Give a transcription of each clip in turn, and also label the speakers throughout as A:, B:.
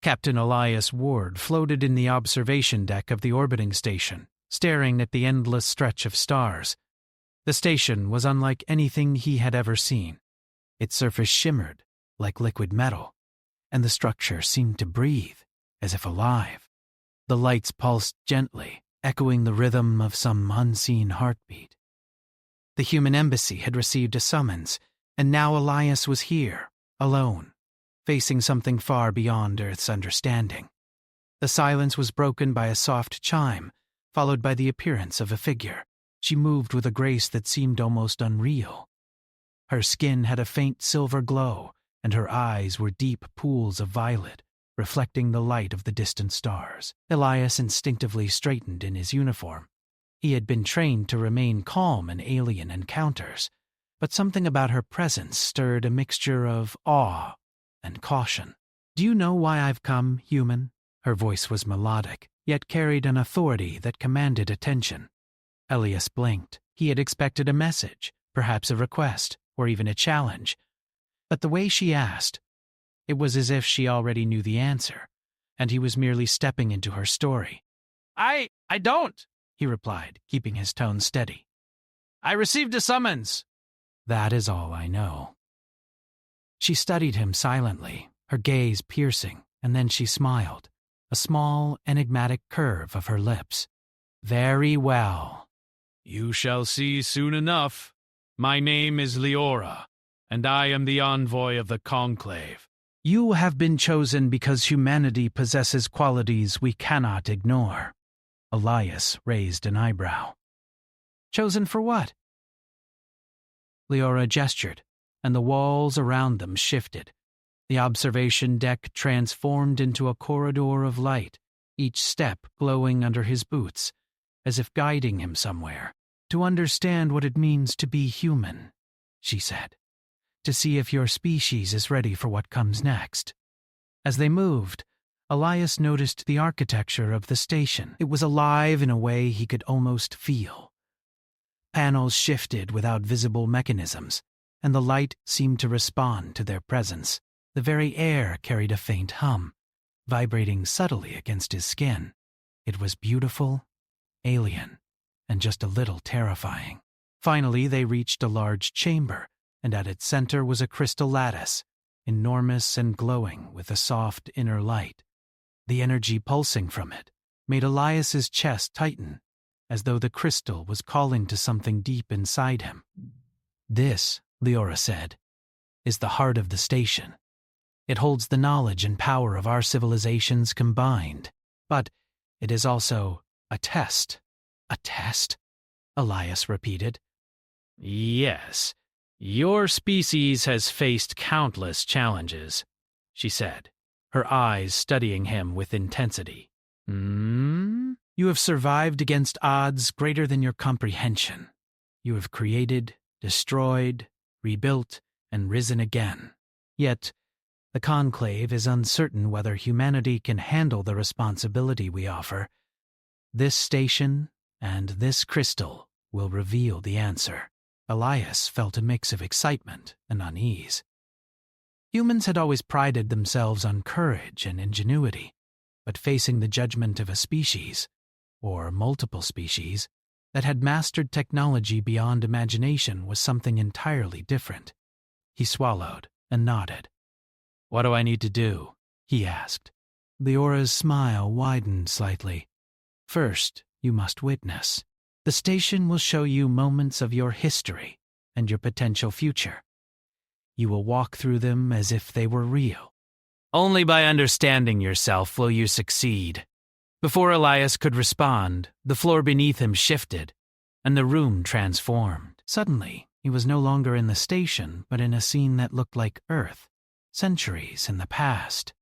A: Captain Elias Ward floated in the observation deck of the orbiting station, staring at the endless stretch of stars. The station was unlike anything he had ever seen. Its surface shimmered like liquid metal, and the structure seemed to breathe, as if alive. The lights pulsed gently, echoing the rhythm of some unseen heartbeat. The human embassy had received a summons, and now Elias was here, alone, facing something far beyond Earth's understanding. The silence was broken by a soft chime, followed by the appearance of a figure. She moved with a grace that seemed almost unreal. Her skin had a faint silver glow, and her eyes were deep pools of violet, reflecting the light of the distant stars. Elias instinctively straightened in his uniform. He had been trained to remain calm in alien encounters, but something about her presence stirred a mixture of awe and caution. "Do you know why I've come, human?" Her voice was melodic, yet carried an authority that commanded attention. Elias blinked. He had expected a message, perhaps a request, or even a challenge. But the way she asked, it was as if she already knew the answer, and he was merely stepping into her story. I don't," he replied, keeping his tone steady. "I received a summons." "That is all I know." She studied him silently, her gaze piercing, and then she smiled, a small, enigmatic curve of her lips. "Very well. You shall see soon enough. My name is Leora, and I am the envoy of the Conclave. You have been chosen because humanity possesses qualities we cannot ignore." Elias raised an eyebrow. "Chosen for what?" Leora gestured, and the walls around them shifted. The observation deck transformed into a corridor of light, each step glowing under his boots, as if guiding him somewhere. "To understand what it means to be human," she said. "To see if your species is ready for what comes next." As they moved, Elias noticed the architecture of the station. It was alive in a way he could almost feel. Panels shifted without visible mechanisms, and the light seemed to respond to their presence. The very air carried a faint hum, vibrating subtly against his skin. It was beautiful, alien, and just a little terrifying. Finally, they reached a large chamber, and at its center was a crystal lattice, enormous and glowing with a soft inner light. The energy pulsing from it made Elias's chest tighten, as though the crystal was calling to something deep inside him. "This," Leora said, "is the heart of the station. It holds the knowledge and power of our civilizations combined. But it is also a test." "A test?" Elias repeated. "Yes. Your species has faced countless challenges," she said, her eyes studying him with intensity. "You have survived against odds greater than your comprehension. You have created, destroyed, rebuilt, and risen again. Yet, the Conclave is uncertain whether humanity can handle the responsibility we offer. This station and this crystal will reveal the answer." Elias felt a mix of excitement and unease. Humans had always prided themselves on courage and ingenuity, but facing the judgment of a species, or multiple species, that had mastered technology beyond imagination was something entirely different. He swallowed and nodded. "What do I need to do?" he asked. Leora's smile widened slightly. "First, you must witness. The station will show you moments of your history and your potential future. You will walk through them as if they were real. Only by understanding yourself will you succeed." Before Elias could respond, the floor beneath him shifted, and the room transformed. Suddenly, he was no longer in the station, but in a scene that looked like Earth, centuries in the past.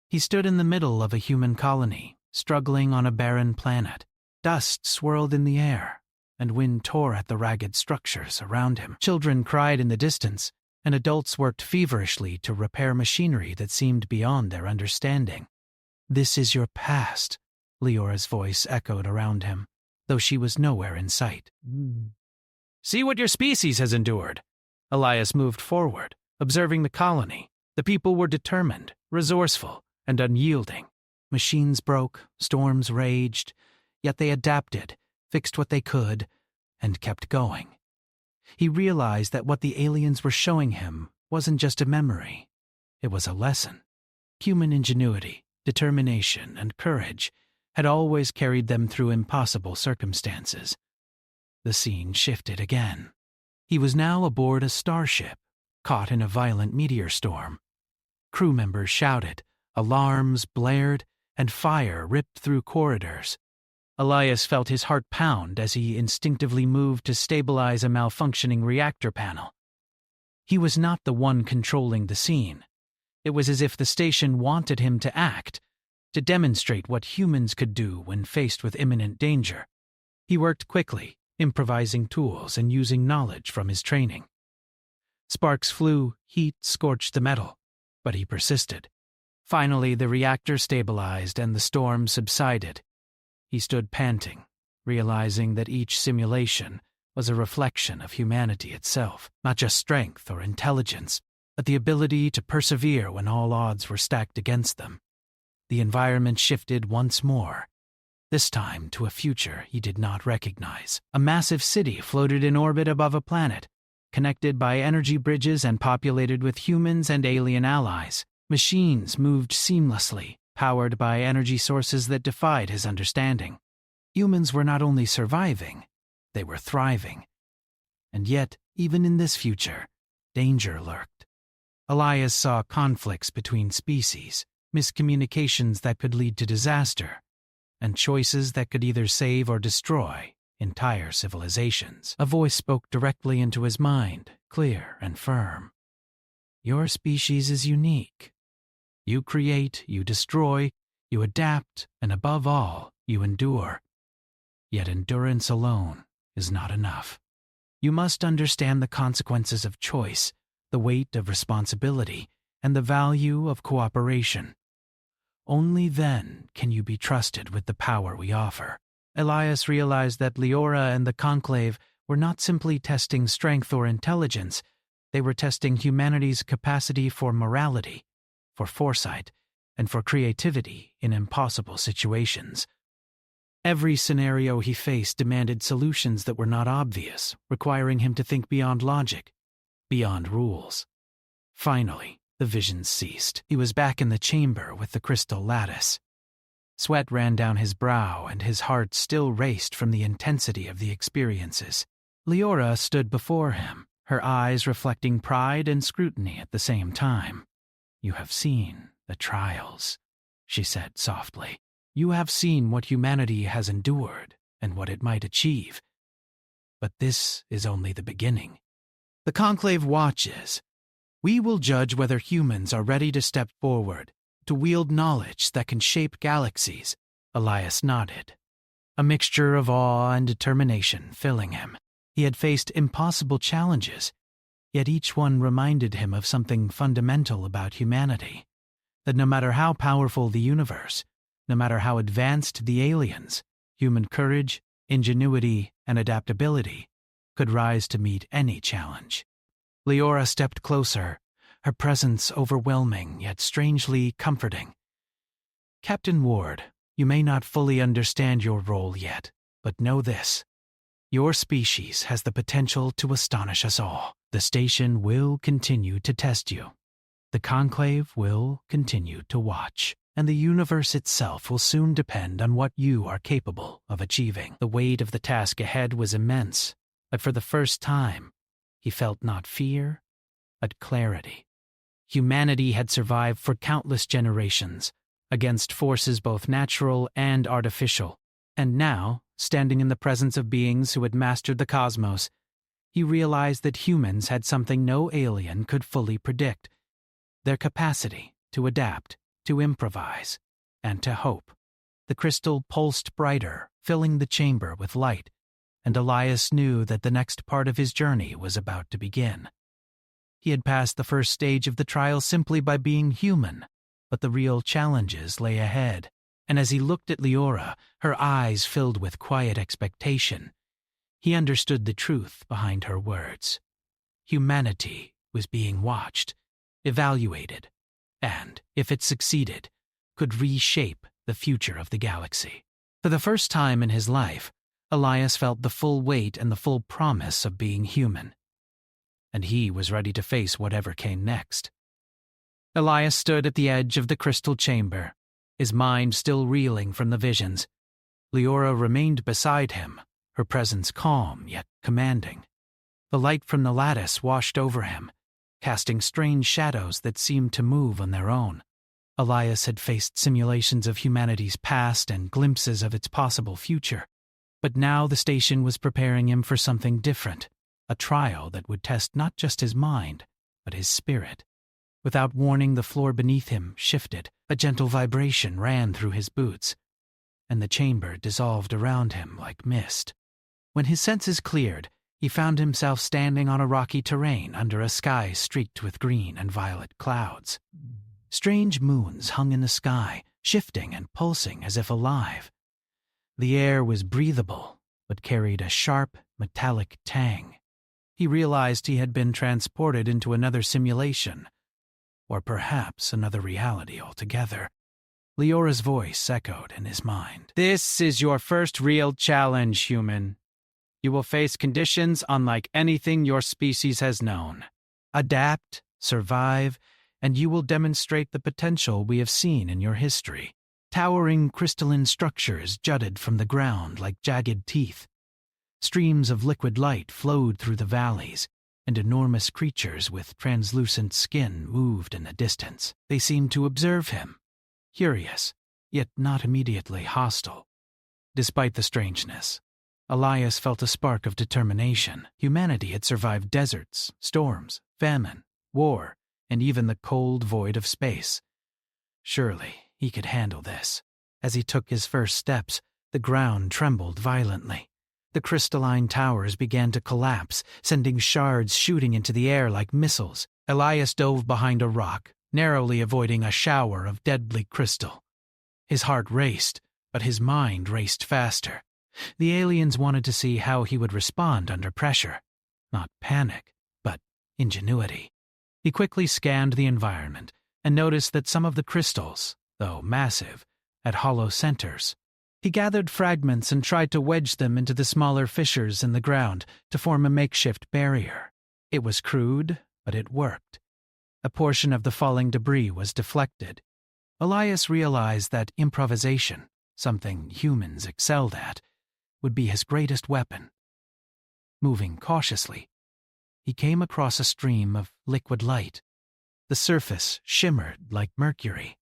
A: He stood in the middle of a human colony, struggling on a barren planet. Dust swirled in the air, and wind tore at the ragged structures around him. Children cried in the distance, and adults worked feverishly to repair machinery that seemed beyond their understanding. "This is your past," Leora's voice echoed around him, though she was nowhere in sight. "See what your species has endured." Elias moved forward, observing the colony. The people were determined, resourceful, and unyielding. Machines broke, storms raged, yet they adapted, fixed what they could, and kept going. He realized that what the aliens were showing him wasn't just a memory. It was a lesson. Human ingenuity, determination, and courage had always carried them through impossible circumstances. The scene shifted again. He was now aboard a starship, caught in a violent meteor storm. Crew members shouted, alarms blared, and fire ripped through corridors. Elias felt his heart pound as he instinctively moved to stabilize a malfunctioning reactor panel. He was not the one controlling the scene. It was as if the station wanted him to act, to demonstrate what humans could do when faced with imminent danger. He worked quickly, improvising tools and using knowledge from his training. Sparks flew, heat scorched the metal, but he persisted. Finally, the reactor stabilized and the storm subsided. He stood panting, realizing that each simulation was a reflection of humanity itself, not just strength or intelligence, but the ability to persevere when all odds were stacked against them. The environment shifted once more, this time to a future he did not recognize. A massive city floated in orbit above a planet, connected by energy bridges and populated with humans and alien allies. Machines moved seamlessly, powered by energy sources that defied his understanding. Humans were not only surviving, they were thriving. And yet, even in this future, danger lurked. Elias saw conflicts between species, miscommunications that could lead to disaster, and choices that could either save or destroy entire civilizations. A voice spoke directly into his mind, clear and firm. Your species is unique. You create, you destroy, you adapt, and above all, you endure. Yet endurance alone is not enough. You must understand the consequences of choice, the weight of responsibility, and the value of cooperation. Only then can you be trusted with the power we offer. Elias realized that Leora and the Conclave were not simply testing strength or intelligence, they were testing humanity's capacity for morality, for foresight, and for creativity in impossible situations. Every scenario he faced demanded solutions that were not obvious, requiring him to think beyond logic, beyond rules. Finally, the visions ceased. He was back in the chamber with the crystal lattice. Sweat ran down his brow and his heart still raced from the intensity of the experiences. Leora stood before him, her eyes reflecting pride and scrutiny at the same time. You have seen the trials, she said softly. You have seen what humanity has endured and what it might achieve. But this is only the beginning. The Conclave watches. We will judge whether humans are ready to step forward, to wield knowledge that can shape galaxies. Elias nodded, a mixture of awe and determination filling him. He had faced impossible challenges, yet each one reminded him of something fundamental about humanity, that no matter how powerful the universe, no matter how advanced the aliens, human courage, ingenuity, and adaptability could rise to meet any challenge. Leora stepped closer, her presence overwhelming yet strangely comforting. Captain Ward, you may not fully understand your role yet, but know this. Your species has the potential to astonish us all. The station will continue to test you. The Conclave will continue to watch. And the universe itself will soon depend on what you are capable of achieving. The weight of the task ahead was immense, but for the first time, he felt not fear, but clarity. Humanity had survived for countless generations, against forces both natural and artificial, and now, standing in the presence of beings who had mastered the cosmos, he realized that humans had something no alien could fully predict: their capacity to adapt, to improvise, and to hope. The crystal pulsed brighter, filling the chamber with light, and Elias knew that the next part of his journey was about to begin. He had passed the first stage of the trial simply by being human, but the real challenges lay ahead. And as he looked at Leora, her eyes filled with quiet expectation, he understood the truth behind her words. Humanity was being watched, evaluated, and, if it succeeded, could reshape the future of the galaxy. For the first time in his life, Elias felt the full weight and the full promise of being human. And he was ready to face whatever came next. Elias stood at the edge of the crystal chamber, his mind still reeling from the visions. Leora remained beside him, her presence calm yet commanding. The light from the lattice washed over him, casting strange shadows that seemed to move on their own. Elias had faced simulations of humanity's past and glimpses of its possible future, but now the station was preparing him for something different, a trial that would test not just his mind, but his spirit. Without warning, the floor beneath him shifted, a gentle vibration ran through his boots, and the chamber dissolved around him like mist. When his senses cleared, he found himself standing on a rocky terrain under a sky streaked with green and violet clouds. Strange moons hung in the sky, shifting and pulsing as if alive. The air was breathable, but carried a sharp, metallic tang. He realized he had been transported into another simulation, or perhaps another reality altogether. Leora's voice echoed in his mind. "This is your first real challenge, human. You will face conditions unlike anything your species has known. Adapt, survive, and you will demonstrate the potential we have seen in your history." Towering crystalline structures jutted from the ground like jagged teeth. Streams of liquid light flowed through the valleys, and enormous creatures with translucent skin moved in the distance. They seemed to observe him, curious, yet not immediately hostile. Despite the strangeness, Elias felt a spark of determination. Humanity had survived deserts, storms, famine, war, and even the cold void of space. Surely he could handle this. As he took his first steps, the ground trembled violently. The crystalline towers began to collapse, sending shards shooting into the air like missiles. Elias dove behind a rock, narrowly avoiding a shower of deadly crystal. His heart raced, but his mind raced faster. The aliens wanted to see how he would respond under pressure. Not panic, but ingenuity. He quickly scanned the environment and noticed that some of the crystals, though massive, had hollow centers. He gathered fragments and tried to wedge them into the smaller fissures in the ground to form a makeshift barrier. It was crude, but it worked. A portion of the falling debris was deflected. Elias realized that improvisation, something humans excelled at, would be his greatest weapon. Moving cautiously, he came across a stream of liquid light. The surface shimmered like mercury.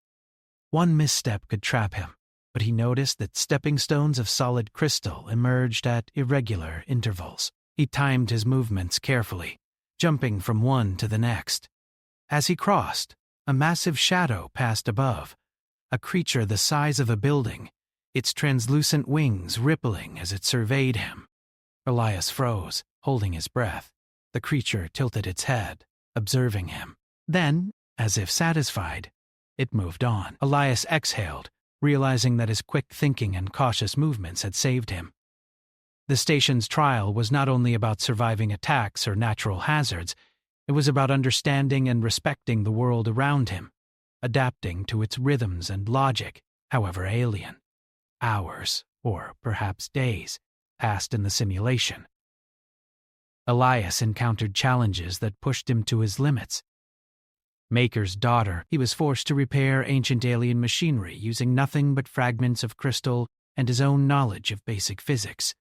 A: One misstep could trap him, but he noticed that stepping stones of solid crystal emerged at irregular intervals. He timed his movements carefully, jumping from one to the next. As he crossed, a massive shadow passed above, a creature the size of a building, its translucent wings rippling as it surveyed him. Elias froze, holding his breath. The creature tilted its head, observing him. Then, as if satisfied, it moved on. Elias exhaled, realizing that his quick thinking and cautious movements had saved him. The station's trial was not only about surviving attacks or natural hazards, it was about understanding and respecting the world around him, adapting to its rhythms and logic, however alien. Hours, or perhaps days, passed in the simulation. Elias encountered challenges that pushed him to his limits. Maker's daughter, he was forced to repair ancient alien machinery using nothing but fragments of crystal and his own knowledge of basic physics.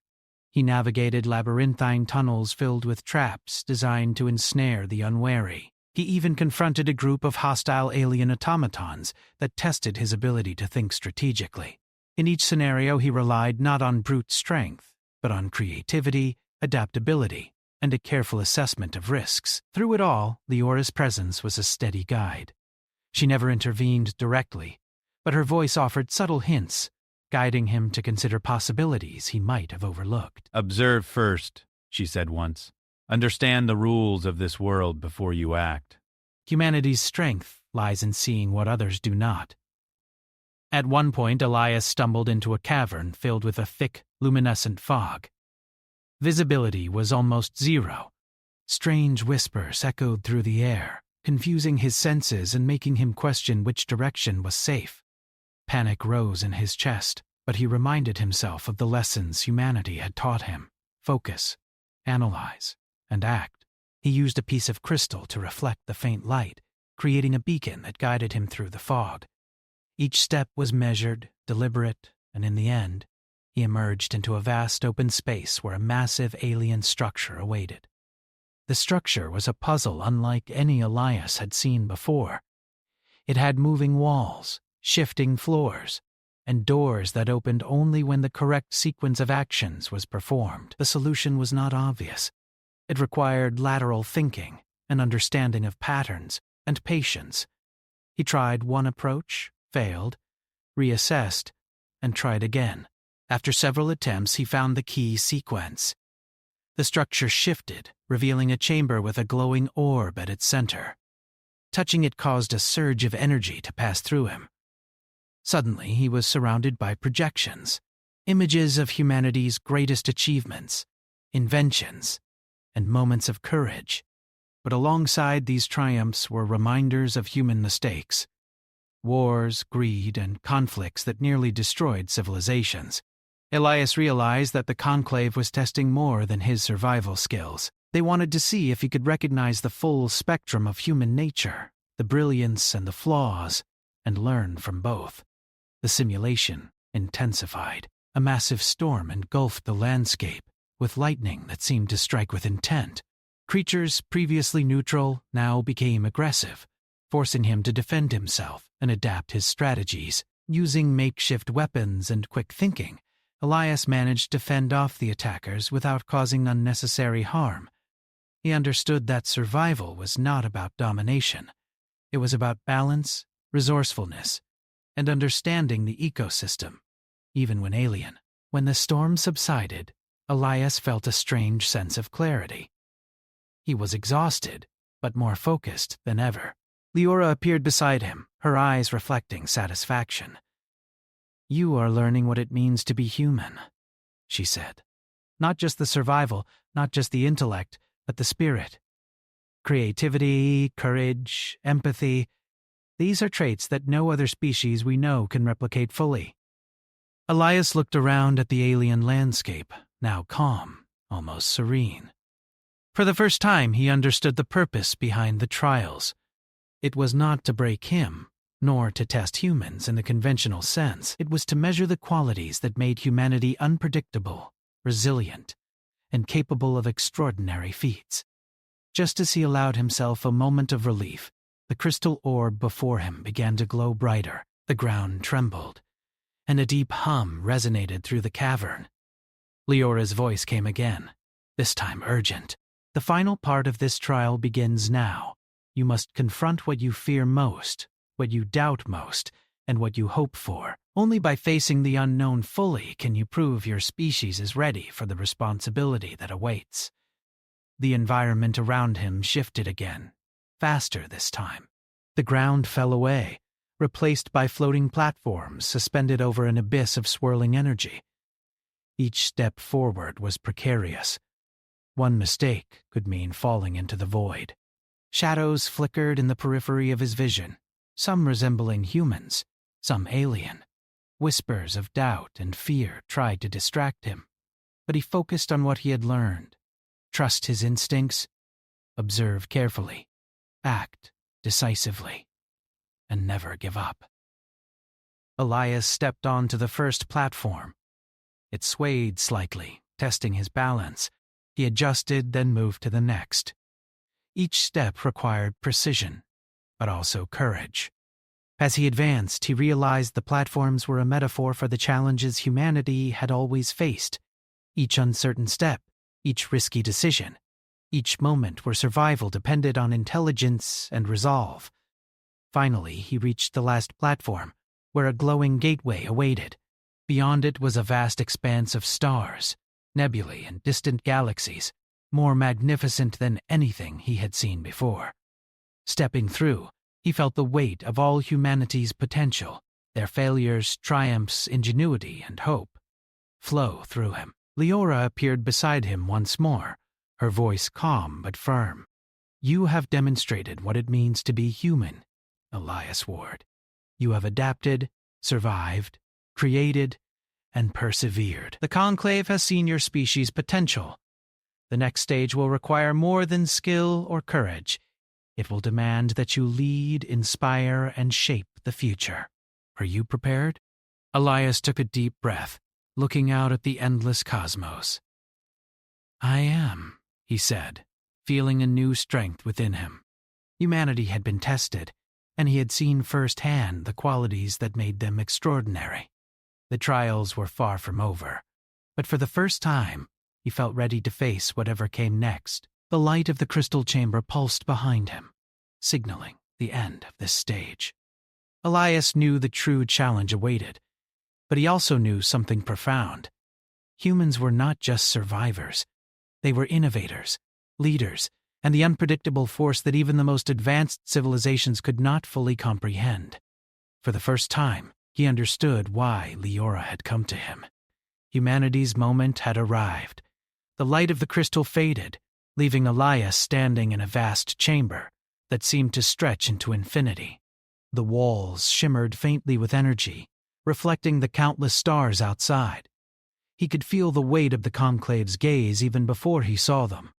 A: He navigated labyrinthine tunnels filled with traps designed to ensnare the unwary. He even confronted a group of hostile alien automatons that tested his ability to think strategically. In each scenario, he relied not on brute strength, but on creativity, adaptability, and a careful assessment of risks. Through it all, Leora's presence was a steady guide. She never intervened directly, but her voice offered subtle hints, guiding him to consider possibilities he might have overlooked.
B: "Observe first," she said once. "Understand the rules of this world before you act."
A: Humanity's strength lies in seeing what others do not. At one point, Elias stumbled into a cavern filled with a thick, luminescent fog. Visibility was almost zero. Strange whispers echoed through the air, confusing his senses and making him question which direction was safe. Panic rose in his chest, but he reminded himself of the lessons humanity had taught him: focus, analyze, and act. He used a piece of crystal to reflect the faint light, creating a beacon that guided him through the fog. Each step was measured, deliberate, and in the end, he emerged into a vast open space where a massive alien structure awaited. The structure was a puzzle unlike any Elias had seen before. It had moving walls, shifting floors, and doors that opened only when the correct sequence of actions was performed. The solution was not obvious. It required lateral thinking, an understanding of patterns, and patience. He tried one approach, failed, reassessed, and tried again. After several attempts, he found the key sequence. The structure shifted, revealing a chamber with a glowing orb at its center. Touching it caused a surge of energy to pass through him. Suddenly, he was surrounded by projections, images of humanity's greatest achievements, inventions, and moments of courage. But alongside these triumphs were reminders of human mistakes: wars, greed, and conflicts that nearly destroyed civilizations. Elias realized that the Conclave was testing more than his survival skills. They wanted to see if he could recognize the full spectrum of human nature, the brilliance and the flaws, and learn from both. The simulation intensified. A massive storm engulfed the landscape, with lightning that seemed to strike with intent. Creatures previously neutral now became aggressive, forcing him to defend himself and adapt his strategies. Using makeshift weapons and quick thinking, Elias managed to fend off the attackers without causing unnecessary harm. He understood that survival was not about domination. It was about balance, resourcefulness, and understanding the ecosystem, even when alien. When the storm subsided, Elias felt a strange sense of clarity. He was exhausted, but more focused than ever. Leora appeared beside him, her eyes reflecting satisfaction. "You are learning what it means to be human," she said. "Not just the survival, not just the intellect, but the spirit. Creativity, courage, empathy, these are traits that no other species we know can replicate fully." Elias looked around at the alien landscape, now calm, almost serene. For the first time, he understood the purpose behind the trials. It was not to break him, nor to test humans in the conventional sense. It was to measure the qualities that made humanity unpredictable, resilient, and capable of extraordinary feats. Just as he allowed himself a moment of relief, the crystal orb before him began to glow brighter, the ground trembled, and a deep hum resonated through the cavern. Leora's voice came again, this time urgent. "The final part of this trial begins now. You must confront what you fear most, what you doubt most, and what you hope for. Only by facing the unknown fully can you prove your species is ready for the responsibility that awaits." The environment around him shifted again, faster this time. The ground fell away, replaced by floating platforms suspended over an abyss of swirling energy. Each step forward was precarious. One mistake could mean falling into the void. Shadows flickered in the periphery of his vision, some resembling humans, some alien. Whispers of doubt and fear tried to distract him, but he focused on what he had learned. Trust his instincts, observe carefully, act decisively, and never give up. Elias stepped onto the first platform. It swayed slightly, testing his balance. He adjusted, then moved to the next. Each step required precision, but also courage. As he advanced, he realized the platforms were a metaphor for the challenges humanity had always faced. Each uncertain step, each risky decision, each moment where survival depended on intelligence and resolve. Finally, he reached the last platform, where a glowing gateway awaited. Beyond it was a vast expanse of stars, nebulae, and distant galaxies, more magnificent than anything he had seen before. Stepping through, he felt the weight of all humanity's potential, their failures, triumphs, ingenuity, and hope, flow through him. Leora appeared beside him once more, her voice calm but firm. "You have demonstrated what it means to be human, Elias Ward. You have adapted, survived, created, and persevered. The Conclave has seen your species' potential. The next stage will require more than skill or courage. It will demand that you lead, inspire, and shape the future. Are you prepared? Elias took a deep breath, looking out at the endless cosmos. I am, he said, feeling a new strength within him. Humanity had been tested, and he had seen firsthand the qualities that made them extraordinary. The trials were far from over, but for the first time, he felt ready to face whatever came next. The light of the crystal chamber pulsed behind him, signaling the end of this stage. Elias knew the true challenge awaited, but he also knew something profound. Humans were not just survivors. They were innovators, leaders, and the unpredictable force that even the most advanced civilizations could not fully comprehend. For the first time, he understood why Leora had come to him. Humanity's moment had arrived. The light of the crystal faded, leaving Elias standing in a vast chamber that seemed to stretch into infinity. The walls shimmered faintly with energy, reflecting the countless stars outside. He could feel the weight of the Conclave's gaze even before he saw them.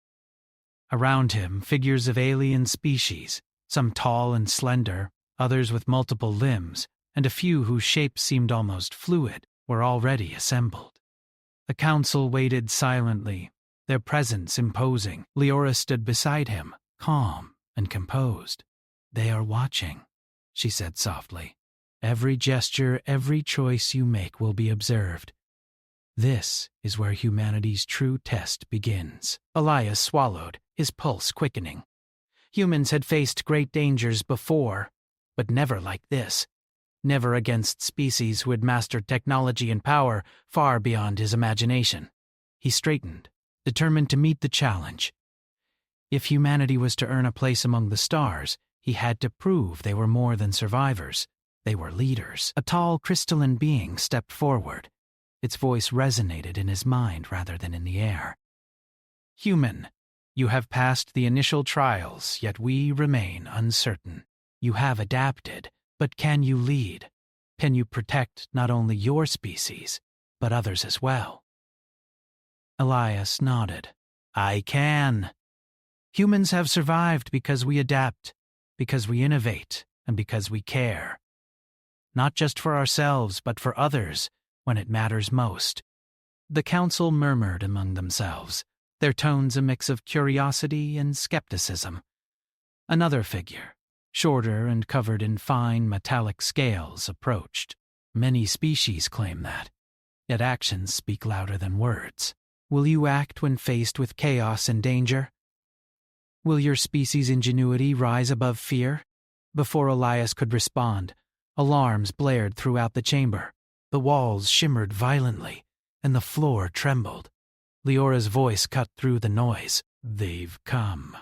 A: Around him, figures of alien species, some tall and slender, others with multiple limbs, and a few whose shapes seemed almost fluid, were already assembled. The council waited silently, their presence imposing. Leora stood beside him, calm and composed. They are watching, she said softly. Every gesture, every choice you make will be observed. This is where humanity's true test begins. Elias swallowed, his pulse quickening. Humans had faced great dangers before, but never like this. Never against species who had mastered technology and power far beyond his imagination. He straightened, determined to meet the challenge. If humanity was to earn a place among the stars, he had to prove they were more than survivors. They were leaders. A tall, crystalline being stepped forward. Its voice resonated in his mind rather than in the air. Human, you have passed the initial trials, yet we remain uncertain. You have adapted, but can you lead? Can you protect not only your species, but others as well? Elias nodded. I can. Humans have survived because we adapt, because we innovate, and because we care. Not just for ourselves, but for others, when it matters most. The council murmured among themselves, their tones a mix of curiosity and skepticism. Another figure, shorter and covered in fine metallic scales, approached. Many species claim that, yet actions speak louder than words. Will you act when faced with chaos and danger? Will your species' ingenuity rise above fear? Before Elias could respond, alarms blared throughout the chamber. The walls shimmered violently, and the floor trembled. Leora's voice cut through the noise. They've come.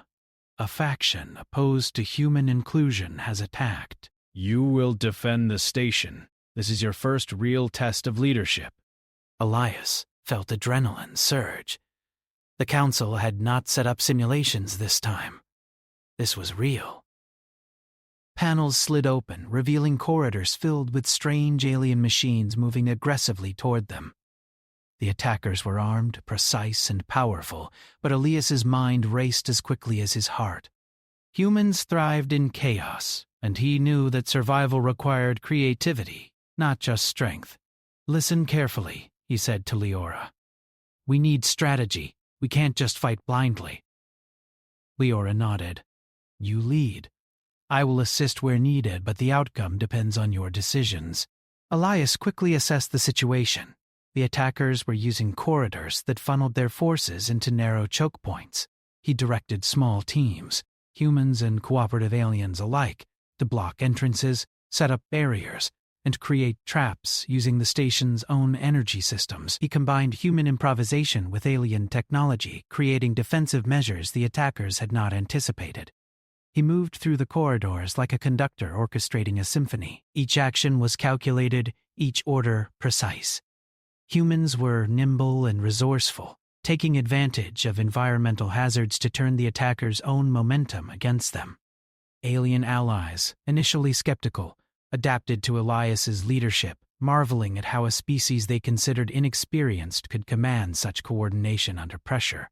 A: A faction opposed to human inclusion has attacked.
B: You will defend the station. This is your first real test of leadership.
A: Elias felt adrenaline surge. The council had not set up simulations this time. This was real. Panels slid open, revealing corridors filled with strange alien machines moving aggressively toward them. The attackers were armed, precise, and powerful, but Elias's mind raced as quickly as his heart. Humans thrived in chaos, and he knew that survival required creativity, not just strength. Listen carefully, he said to Leora. We need strategy. We can't just fight blindly. Leora nodded. You lead. I will assist where needed, but the outcome depends on your decisions. Elias quickly assessed the situation. The attackers were using corridors that funneled their forces into narrow choke points. He directed small teams, humans and cooperative aliens alike, to block entrances, set up barriers, and create traps using the station's own energy systems. He combined human improvisation with alien technology, creating defensive measures the attackers had not anticipated. He moved through the corridors like a conductor orchestrating a symphony. Each action was calculated, each order precise. Humans were nimble and resourceful, taking advantage of environmental hazards to turn the attackers' own momentum against them. Alien allies, initially skeptical, adapted to Elias's leadership, marveling at how a species they considered inexperienced could command such coordination under pressure.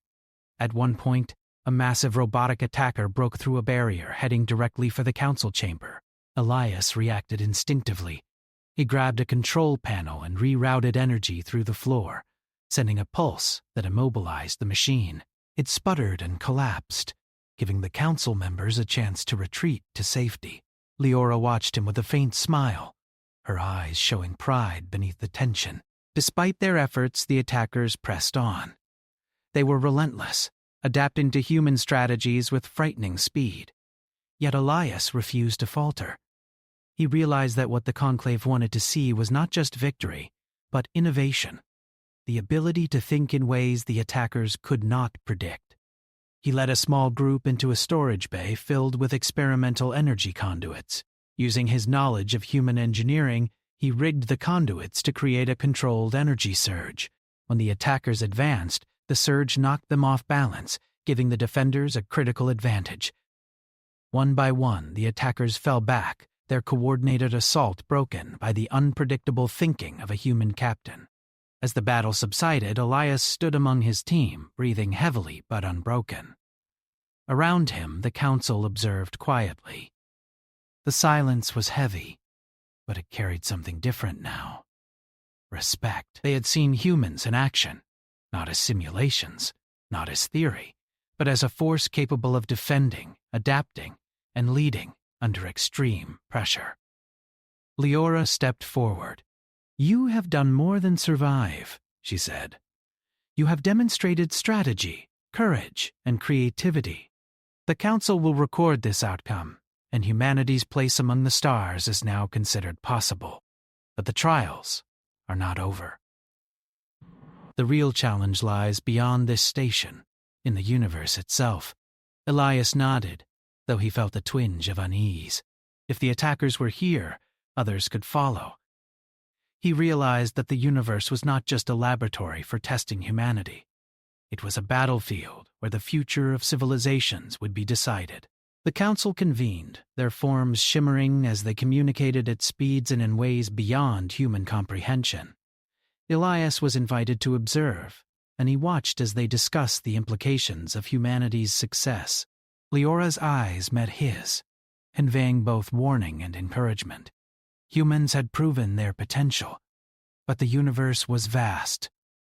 A: At one point, a massive robotic attacker broke through a barrier, heading directly for the council chamber. Elias reacted instinctively. He grabbed a control panel and rerouted energy through the floor, sending a pulse that immobilized the machine. It sputtered and collapsed, giving the council members a chance to retreat to safety. Leora watched him with a faint smile, her eyes showing pride beneath the tension. Despite their efforts, the attackers pressed on. They were relentless, adapting to human strategies with frightening speed. Yet Elias refused to falter. He realized that what the Conclave wanted to see was not just victory, but innovation, the ability to think in ways the attackers could not predict. He led a small group into a storage bay filled with experimental energy conduits. Using his knowledge of human engineering, he rigged the conduits to create a controlled energy surge. When the attackers advanced, the surge knocked them off balance, giving the defenders a critical advantage. One by one, the attackers fell back, their coordinated assault broken by the unpredictable thinking of a human captain. As the battle subsided, Elias stood among his team, breathing heavily but unbroken. Around him, the council observed quietly. The silence was heavy, but it carried something different now. Respect. They had seen humans in action, not as simulations, not as theory, but as a force capable of defending, adapting, and leading under extreme pressure. Leora stepped forward. "You have done more than survive," she said. "You have demonstrated strategy, courage, and creativity. The Council will record this outcome, and humanity's place among the stars is now considered possible. But the trials are not over. The real challenge lies beyond this station, in the universe itself." Elias nodded, though he felt a twinge of unease. If the attackers were here, others could follow. He realized that the universe was not just a laboratory for testing humanity. It was a battlefield where the future of civilizations would be decided. The council convened, their forms shimmering as they communicated at speeds and in ways beyond human comprehension. Elias was invited to observe, and he watched as they discussed the implications of humanity's success. Leora's eyes met his, conveying both warning and encouragement. Humans had proven their potential, but the universe was vast,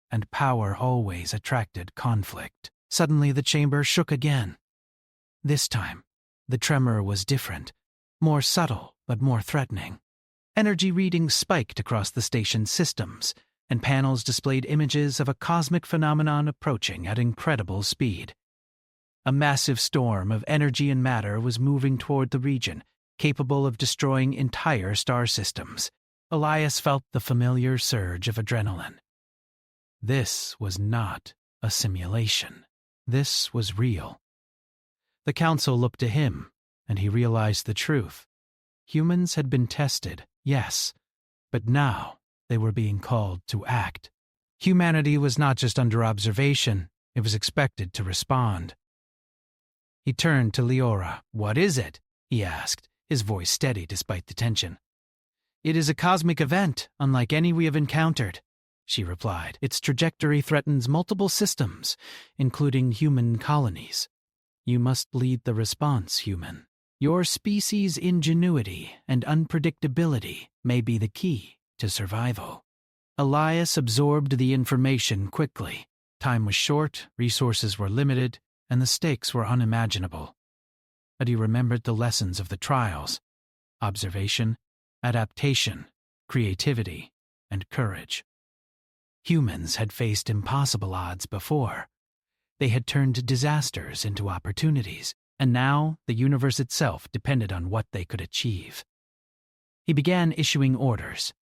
A: and power always attracted conflict. Suddenly the chamber shook again. This time, the tremor was different, more subtle but more threatening. Energy readings spiked across the station's systems, and panels displayed images of a cosmic phenomenon approaching at incredible speed. A massive storm of energy and matter was moving toward the region, capable of destroying entire star systems. Elias felt the familiar surge of adrenaline. This was not a simulation. This was real. The council looked to him, and he realized the truth. Humans had been tested, yes, but now they were being called to act. Humanity was not just under observation, it was expected to respond. He turned to Leora. "What is it?" he asked, his voice steady despite the tension. "It is a cosmic event, unlike any we have encountered," she replied. "Its trajectory threatens multiple systems, including human colonies. You must lead the response, human. Your species' ingenuity and unpredictability may be the key to survival." Elias absorbed the information quickly. Time was short, resources were limited, and the stakes were unimaginable. But he remembered the lessons of the trials: observation, adaptation, creativity, and courage. Humans had faced impossible odds before. They had turned disasters into opportunities, and now the universe itself depended on what they could achieve. He began issuing orders.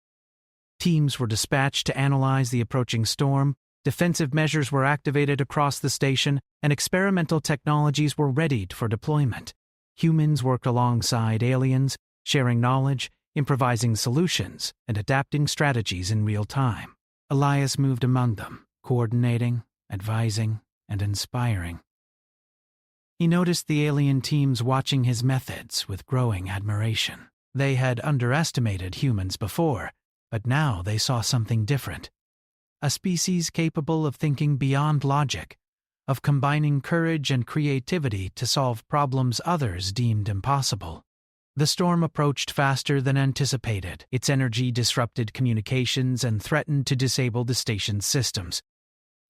A: Teams were dispatched to analyze the approaching storm, defensive measures were activated across the station, and experimental technologies were readied for deployment. Humans worked alongside aliens, sharing knowledge, improvising solutions, and adapting strategies in real time. Elias moved among them, coordinating, advising, and inspiring. He noticed the alien teams watching his methods with growing admiration. They had underestimated humans before, but now they saw something different. A species capable of thinking beyond logic, of combining courage and creativity to solve problems others deemed impossible. The storm approached faster than anticipated. Its energy disrupted communications and threatened to disable the station's systems.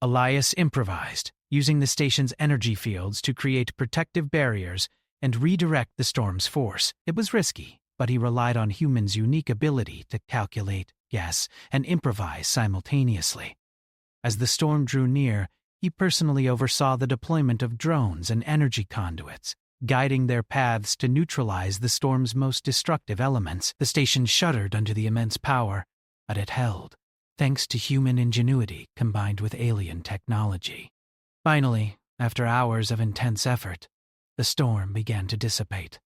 A: Elias improvised, using the station's energy fields to create protective barriers and redirect the storm's force. It was risky, but he relied on humans' unique ability to calculate, guess, and improvise simultaneously. As the storm drew near, he personally oversaw the deployment of drones and energy conduits, guiding their paths to neutralize the storm's most destructive elements. The station shuddered under the immense power, but it held, thanks to human ingenuity combined with alien technology. Finally, after hours of intense effort, the storm began to dissipate.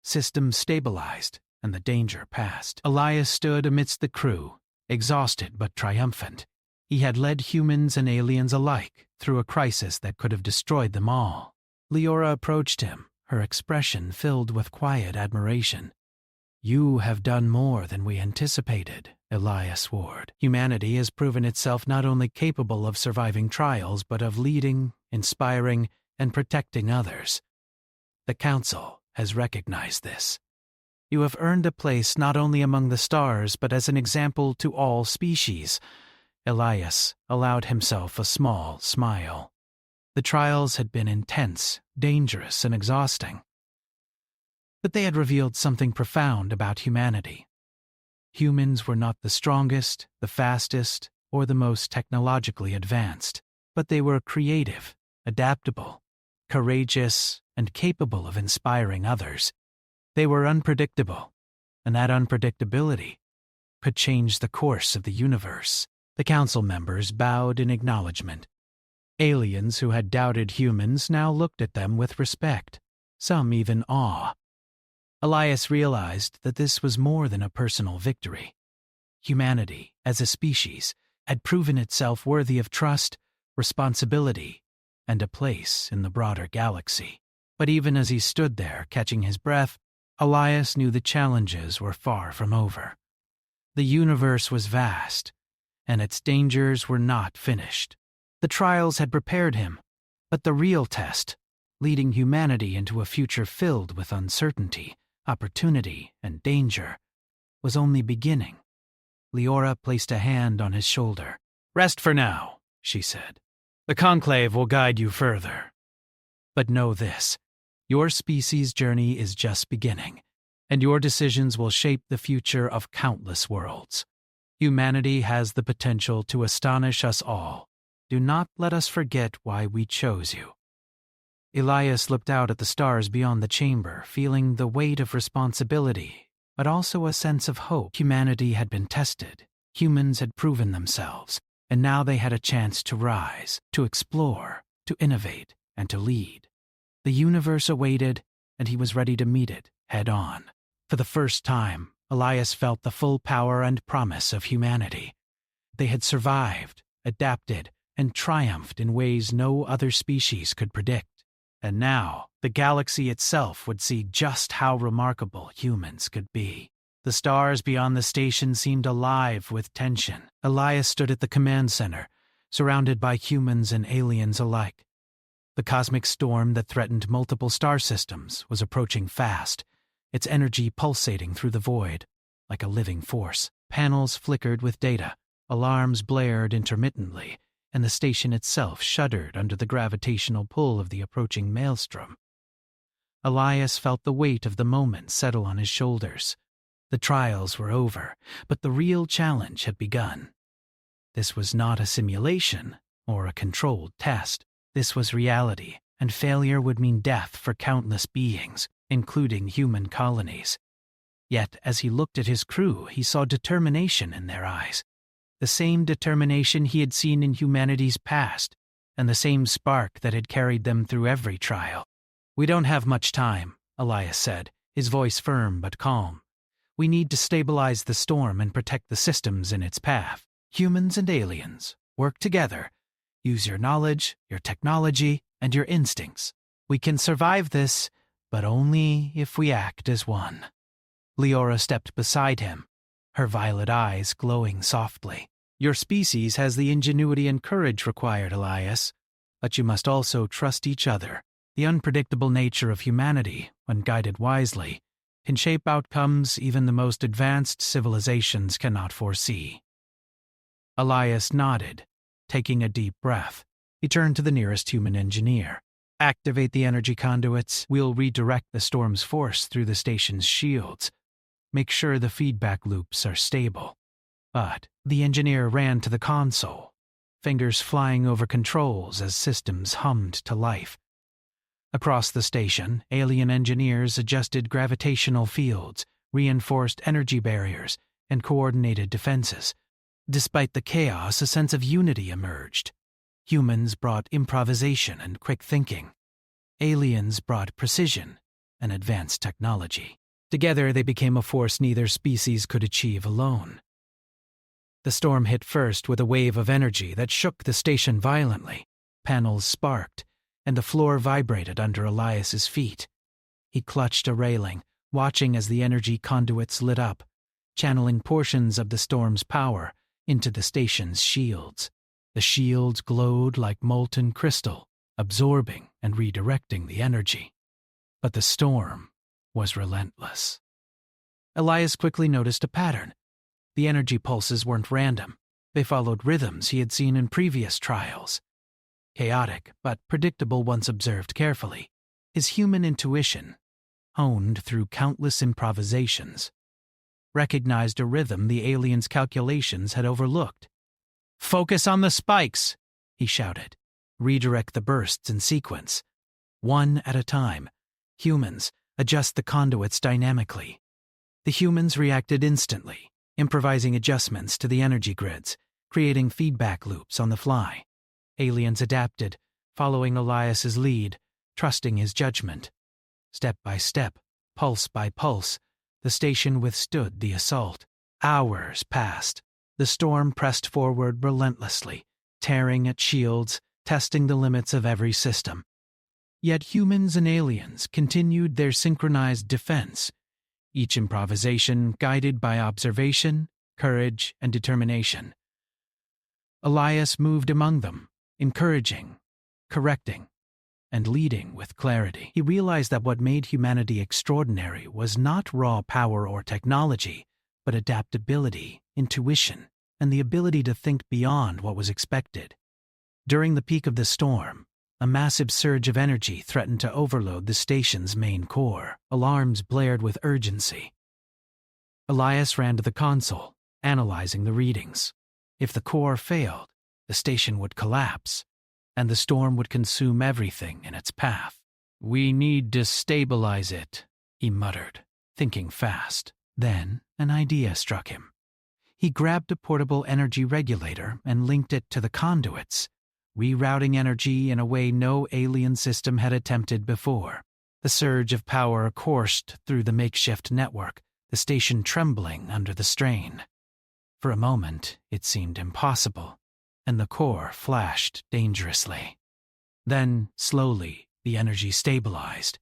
A: Systems stabilized, and the danger passed. Elias stood amidst the crew, exhausted but triumphant. He had led humans and aliens alike through a crisis that could have destroyed them all. Leora approached him, her expression filled with quiet admiration. "You have done more than we anticipated," Elias swore. "Humanity has proven itself not only capable of surviving trials, but of leading, inspiring, and protecting others. The Council has recognized this. You have earned a place not only among the stars, but as an example to all species." Elias allowed himself a small smile. The trials had been intense, dangerous, and exhausting. But they had revealed something profound about humanity. Humans were not the strongest, the fastest, or the most technologically advanced, but they were creative, adaptable, courageous, and capable of inspiring others. They were unpredictable, and that unpredictability could change the course of the universe. The council members bowed in acknowledgement. Aliens who had doubted humans now looked at them with respect, some even awe. Elias realized that this was more than a personal victory. Humanity, as a species, had proven itself worthy of trust, responsibility, and a place in the broader galaxy. But even as he stood there, catching his breath, Elias knew the challenges were far from over. The universe was vast, and its dangers were not finished. The trials had prepared him, but the real test, leading humanity into a future filled with uncertainty, opportunity, and danger, was only beginning. Leora placed a hand on his shoulder. "Rest for now," she said. "The Conclave will guide you further. But know this, your species' journey is just beginning, and your decisions will shape the future of countless worlds. Humanity has the potential to astonish us all. Do not let us forget why we chose you." Elias looked out at the stars beyond the chamber, feeling the weight of responsibility, but also a sense of hope. Humanity had been tested, humans had proven themselves, and now they had a chance to rise, to explore, to innovate, and to lead. The universe awaited, and he was ready to meet it head on. For the first time, Elias felt the full power and promise of humanity. They had survived, adapted, and triumphed in ways no other species could predict. And now, the galaxy itself would see just how remarkable humans could be. The stars beyond the station seemed alive with tension. Elias stood at the command center, surrounded by humans and aliens alike. The cosmic storm that threatened multiple star systems was approaching fast, its energy pulsating through the void like a living force. Panels flickered with data, alarms blared intermittently, and the station itself shuddered under the gravitational pull of the approaching maelstrom. Elias felt the weight of the moment settle on his shoulders. The trials were over, but the real challenge had begun. This was not a simulation or a controlled test. This was reality, and failure would mean death for countless beings, including human colonies. Yet, as he looked at his crew, he saw determination in their eyes. The same determination he had seen in humanity's past, and the same spark that had carried them through every trial. "We don't have much time," Elias said, his voice firm but calm. "We need to stabilize the storm and protect the systems in its path. Humans and aliens, work together. Use your knowledge, your technology, and your instincts. We can survive this, but only if we act as one." Leora stepped beside him, her violet eyes glowing softly. Your species has the ingenuity and courage required, Elias, but you must also trust each other. The unpredictable nature of humanity, when guided wisely, can shape outcomes even the most advanced civilizations cannot foresee. Elias nodded, taking a deep breath. He turned to the nearest human engineer. Activate the energy conduits. We'll redirect the storm's force through the station's shields. Make sure the feedback loops are stable. But the engineer ran to the console, fingers flying over controls as systems hummed to life. Across the station, alien engineers adjusted gravitational fields, reinforced energy barriers, and coordinated defenses. Despite the chaos, a sense of unity emerged. Humans brought improvisation and quick thinking. Aliens brought precision and advanced technology. Together, they became a force neither species could achieve alone. The storm hit first with a wave of energy that shook the station violently. Panels sparked, and the floor vibrated under Elias's feet. He clutched a railing, watching as the energy conduits lit up, channeling portions of the storm's power into the station's shields. The shields glowed like molten crystal, absorbing and redirecting the energy. But the storm was relentless. Elias quickly noticed a pattern. The energy pulses weren't random. They followed rhythms he had seen in previous trials. Chaotic, but predictable once observed carefully. His human intuition, honed through countless improvisations, recognized a rhythm the aliens' calculations had overlooked. "Focus on the spikes," he shouted. "Redirect the bursts in sequence. One at a time. Humans, adjust the conduits dynamically." The humans reacted instantly, improvising adjustments to the energy grids, creating feedback loops on the fly. Aliens adapted, following Elias's lead, trusting his judgment. Step by step, pulse by pulse, the station withstood the assault. Hours passed. The storm pressed forward relentlessly, tearing at shields, testing the limits of every system. Yet humans and aliens continued their synchronized defense, each improvisation guided by observation, courage, and determination. Elias moved among them, encouraging, correcting, and leading with clarity. He realized that what made humanity extraordinary was not raw power or technology, but adaptability, intuition, and the ability to think beyond what was expected. During the peak of the storm, a massive surge of energy threatened to overload the station's main core. Alarms blared with urgency. Elias ran to the console, analyzing the readings. If the core failed, the station would collapse, and the storm would consume everything in its path. "We need to stabilize it," he muttered, thinking fast. Then an idea struck him. He grabbed a portable energy regulator and linked it to the conduits, rerouting energy in a way no alien system had attempted before. The surge of power coursed through the makeshift network, the station trembling under the strain. For a moment, it seemed impossible, and the core flashed dangerously. Then, slowly, the energy stabilized.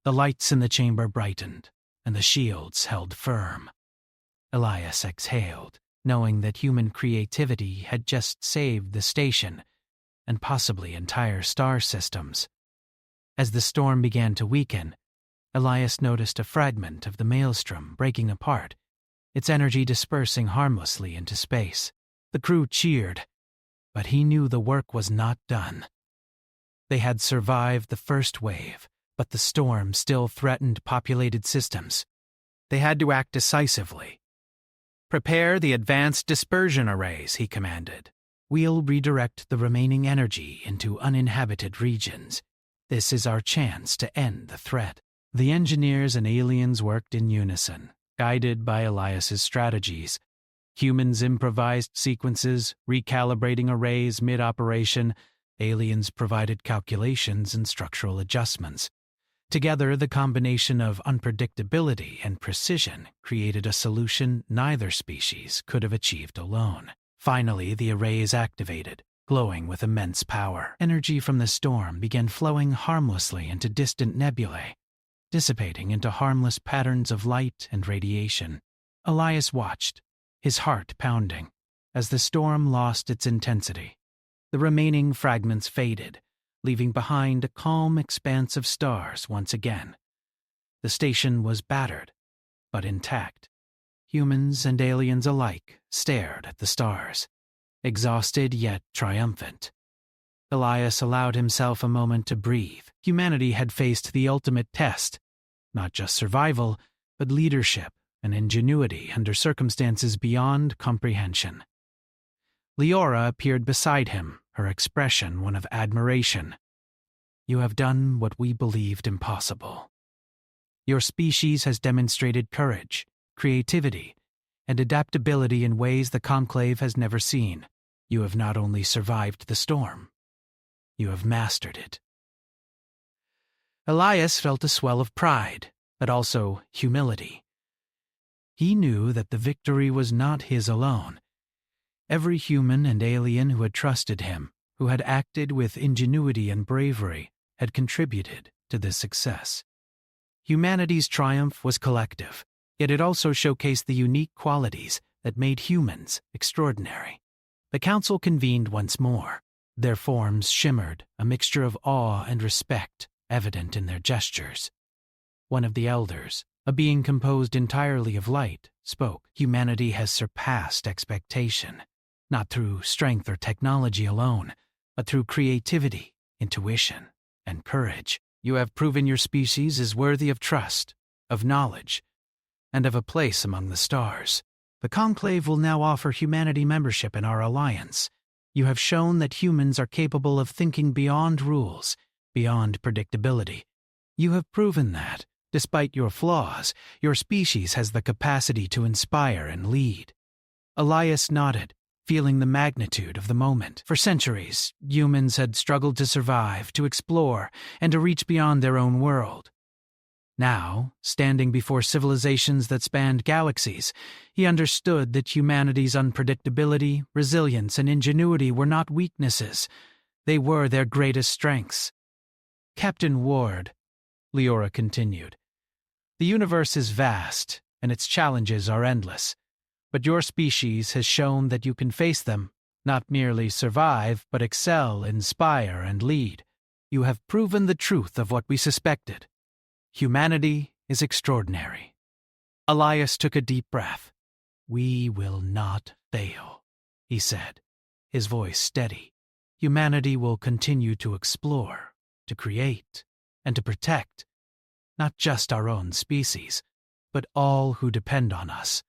A: The lights in the chamber brightened, and the shields held firm. Elias exhaled, knowing that human creativity had just saved the station, and possibly entire star systems. As the storm began to weaken, Elias noticed a fragment of the maelstrom breaking apart, its energy dispersing harmlessly into space. The crew cheered, but he knew the work was not done. They had survived the first wave, but the storm still threatened populated systems. They had to act decisively. "Prepare the advanced dispersion arrays," he commanded. "We'll redirect the remaining energy into uninhabited regions. This is our chance to end the threat." The engineers and aliens worked in unison, guided by Elias's strategies. Humans improvised sequences, recalibrating arrays mid-operation. Aliens provided calculations and structural adjustments. Together, the combination of unpredictability and precision created a solution neither species could have achieved alone. Finally, the arrays activated, glowing with immense power. Energy from the storm began flowing harmlessly into distant nebulae. dissipating into harmless patterns of light and radiation. Elias watched, his heart pounding, as the storm lost its intensity. The remaining fragments faded, leaving behind a calm expanse of stars once again. The station was battered, but intact. Humans and aliens alike stared at the stars, exhausted yet triumphant. Elias allowed himself a moment to breathe. Humanity had faced the ultimate test, not just survival, but leadership and ingenuity under circumstances beyond comprehension. Leora appeared beside him, her expression one of admiration. "You have done what we believed impossible. Your species has demonstrated courage, creativity, and adaptability in ways the Conclave has never seen. You have not only survived the storm, you have mastered it." Elias felt a swell of pride, but also humility. He knew that the victory was not his alone. Every human and alien who had trusted him, who had acted with ingenuity and bravery, had contributed to this success. Humanity's triumph was collective, yet it also showcased the unique qualities that made humans extraordinary. The council convened once more. Their forms shimmered, a mixture of awe and respect evident in their gestures. One of the elders, a being composed entirely of light, spoke. "Humanity has surpassed expectation, not through strength or technology alone, but through creativity, intuition, and courage. You have proven your species is worthy of trust, of knowledge, and of a place among the stars. The Conclave will now offer humanity membership in our alliance. You have shown that humans are capable of thinking beyond rules, beyond predictability. You have proven that, despite your flaws, your species has the capacity to inspire and lead." Elias nodded, feeling the magnitude of the moment. For centuries, humans had struggled to survive, to explore, and to reach beyond their own world. Now, standing before civilizations that spanned galaxies, he understood that humanity's unpredictability, resilience, and ingenuity were not weaknesses. They were their greatest strengths. "Captain Ward," Leora continued, "the universe is vast, and its challenges are endless. But your species has shown that you can face them, not merely survive, but excel, inspire, and lead. You have proven the truth of what we suspected. Humanity is extraordinary." Elias took a deep breath. "We will not fail," he said, his voice steady. "Humanity will continue to explore, to create, and to protect, not just our own species, but all who depend on us."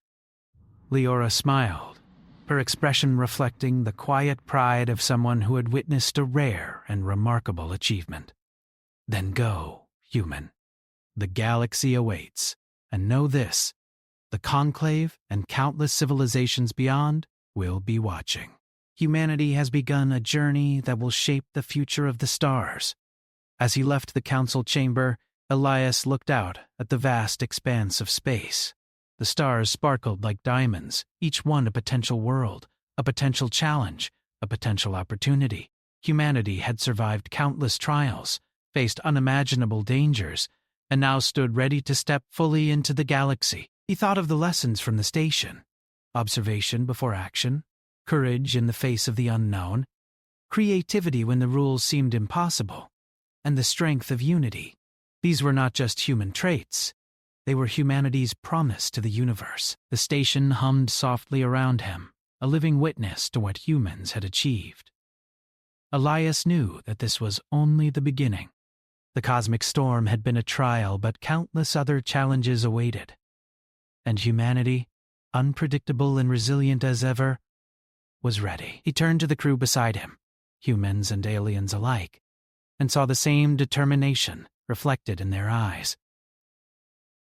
A: Leora smiled, her expression reflecting the quiet pride of someone who had witnessed a rare and remarkable achievement. "Then go, human. The galaxy awaits, and know this, the Conclave and countless civilizations beyond will be watching. Humanity has begun a journey that will shape the future of the stars." As he left the council chamber, Elias looked out at the vast expanse of space. The stars sparkled like diamonds, each one a potential world, a potential challenge, a potential opportunity. Humanity had survived countless trials, faced unimaginable dangers, and now stood ready to step fully into the galaxy. He thought of the lessons from the station: observation before action, courage in the face of the unknown, creativity when the rules seemed impossible, and the strength of unity. These were not just human traits. They were humanity's promise to the universe. The station hummed softly around him, a living witness to what humans had achieved. Elias knew that this was only the beginning. The cosmic storm had been a trial, but countless other challenges awaited. And humanity, unpredictable and resilient as ever, was ready. He turned to the crew beside him, humans and aliens alike, and saw the same determination reflected in their eyes.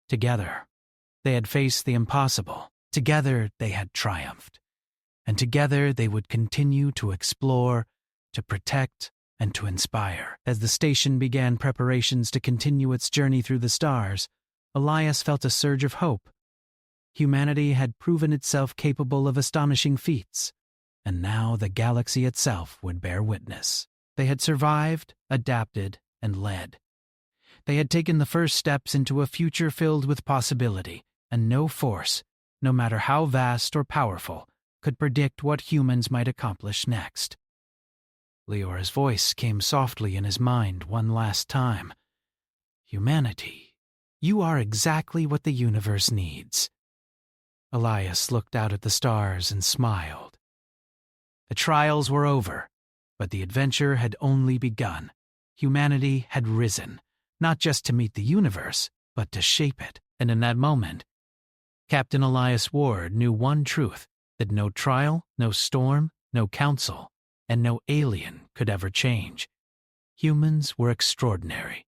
A: Together, they had faced the impossible. Together, they had triumphed. And together, they would continue to explore, to protect, and to inspire. As the station began preparations to continue its journey through the stars, Elias felt a surge of hope. Humanity had proven itself capable of astonishing feats, and now the galaxy itself would bear witness. They had survived, adapted, and led. They had taken the first steps into a future filled with possibility, and no force, no matter how vast or powerful, could predict what humans might accomplish next. Leora's voice came softly in his mind one last time. Humanity, you are exactly what the universe needs. Elias looked out at the stars and smiled. The trials were over, but the adventure had only begun. Humanity had risen, not just to meet the universe, but to shape it. And in that moment, Captain Elias Ward knew one truth, that no trial, no storm, no council, and no alien could ever change. Humans were extraordinary,